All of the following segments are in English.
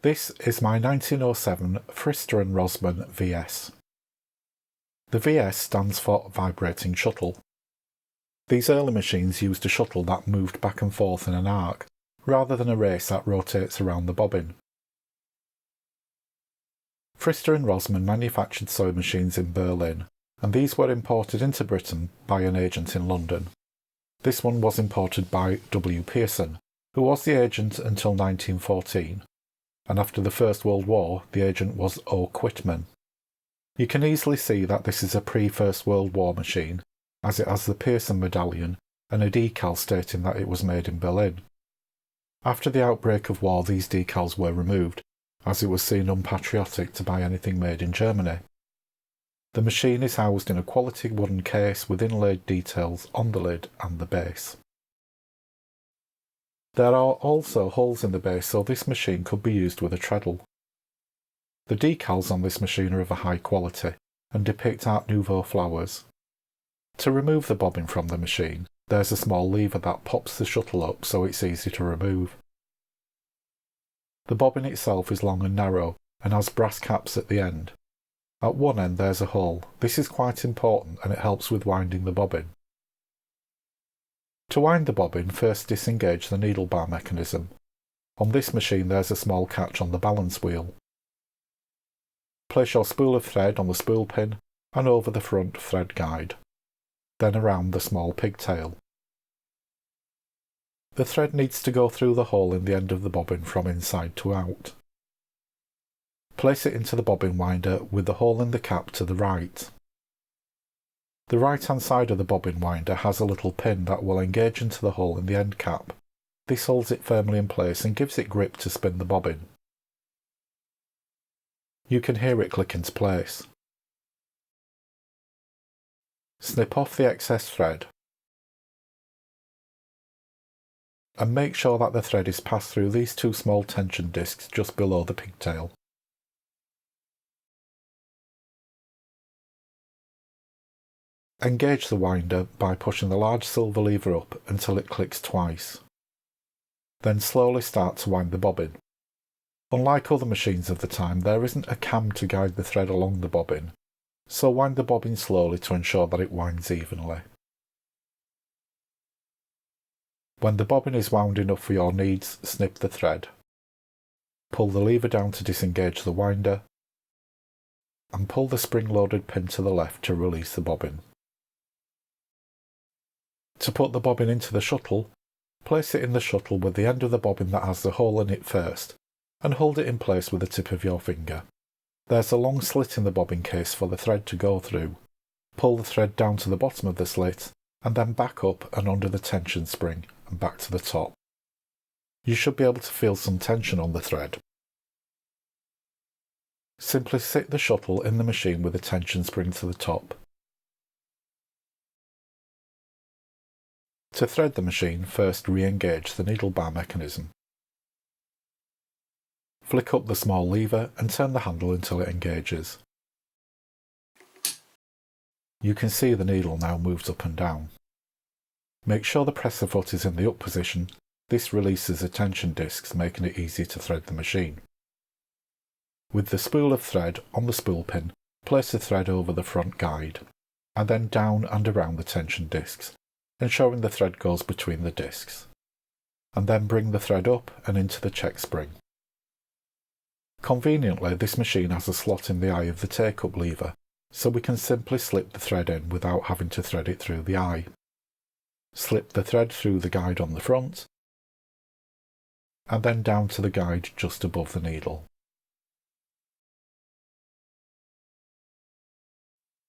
This is my 1907 Frister Rossmann VS. The VS stands for Vibrating Shuttle. These early machines used a shuttle that moved back and forth in an arc, rather than a race that rotates around the bobbin. Frister Rossmann manufactured sewing machines in Berlin, and these were imported into Britain by an agent in London. This one was imported by W. Pearson, who was the agent until 1914, and after the First World War the agent was O. Quitman. You can easily see that this is a pre-First World War machine, as it has the Pearson medallion and a decal stating that it was made in Berlin. After the outbreak of war these decals were removed, as it was seen unpatriotic to buy anything made in Germany. The machine is housed in a quality wooden case with inlaid details on the lid and the base. There are also holes in the base, so this machine could be used with a treadle. The decals on this machine are of a high quality and depict Art Nouveau flowers. To remove the bobbin from the machine, there's a small lever that pops the shuttle up so it's easy to remove. The bobbin itself is long and narrow and has brass caps at the end. At one end there's a hole. This is quite important and it helps with winding the bobbin. To wind the bobbin, first disengage the needle bar mechanism. On this machine there's a small catch on the balance wheel. Place your spool of thread on the spool pin and over the front thread guide, then around the small pigtail. The thread needs to go through the hole in the end of the bobbin from inside to out. Place it into the bobbin winder with the hole in the cap to the right. The right hand side of the bobbin winder has a little pin that will engage into the hole in the end cap. This holds it firmly in place and gives it grip to spin the bobbin. You can hear it click into place. Snip off the excess thread and make sure that the thread is passed through these two small tension discs just below the pigtail. Engage the winder by pushing the large silver lever up until it clicks twice. Then slowly start to wind the bobbin. Unlike other machines of the time, there isn't a cam to guide the thread along the bobbin, so wind the bobbin slowly to ensure that it winds evenly. When the bobbin is wound enough for your needs, snip the thread. Pull the lever down to disengage the winder, and pull the spring-loaded pin to the left to release the bobbin. To put the bobbin into the shuttle, place it in the shuttle with the end of the bobbin that has the hole in it first, and hold it in place with the tip of your finger. There's a long slit in the bobbin case for the thread to go through. Pull the thread down to the bottom of the slit, and then back up and under the tension spring, and back to the top. You should be able to feel some tension on the thread. Simply sit the shuttle in the machine with the tension spring to the top. To thread the machine, first re-engage the needle bar mechanism. Flick up the small lever and turn the handle until it engages. You can see the needle now moves up and down. Make sure the presser foot is in the up position. This releases the tension discs, making it easy to thread the machine. With the spool of thread on the spool pin, place the thread over the front guide, and then down and around the tension discs, ensuring the thread goes between the discs. And then bring the thread up and into the check spring. Conveniently, this machine has a slot in the eye of the take-up lever, so we can simply slip the thread in without having to thread it through the eye. Slip the thread through the guide on the front, and then down to the guide just above the needle.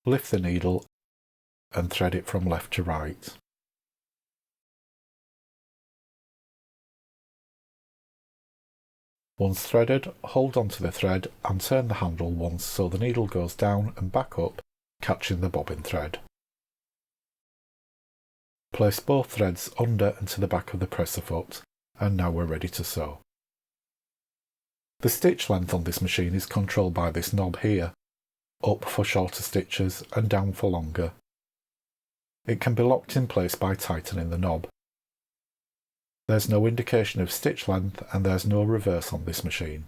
Lift the needle and thread it from left to right. Once threaded, hold onto the thread and turn the handle once so the needle goes down and back up, catching the bobbin thread. Place both threads under and to the back of the presser foot, and now we're ready to sew. The stitch length on this machine is controlled by this knob here, up for shorter stitches and down for longer. It can be locked in place by tightening the knob. There's no indication of stitch length and there's no reverse on this machine.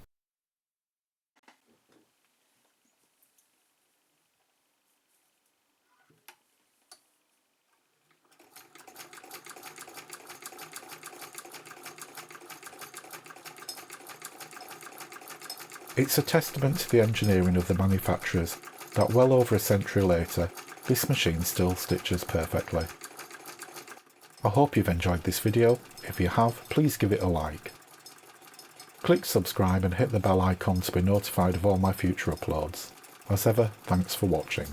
It's a testament to the engineering of the manufacturers that well over a century later, this machine still stitches perfectly. I hope you've enjoyed this video. If you have, please give it a like. Click subscribe and hit the bell icon to be notified of all my future uploads. As ever, thanks for watching.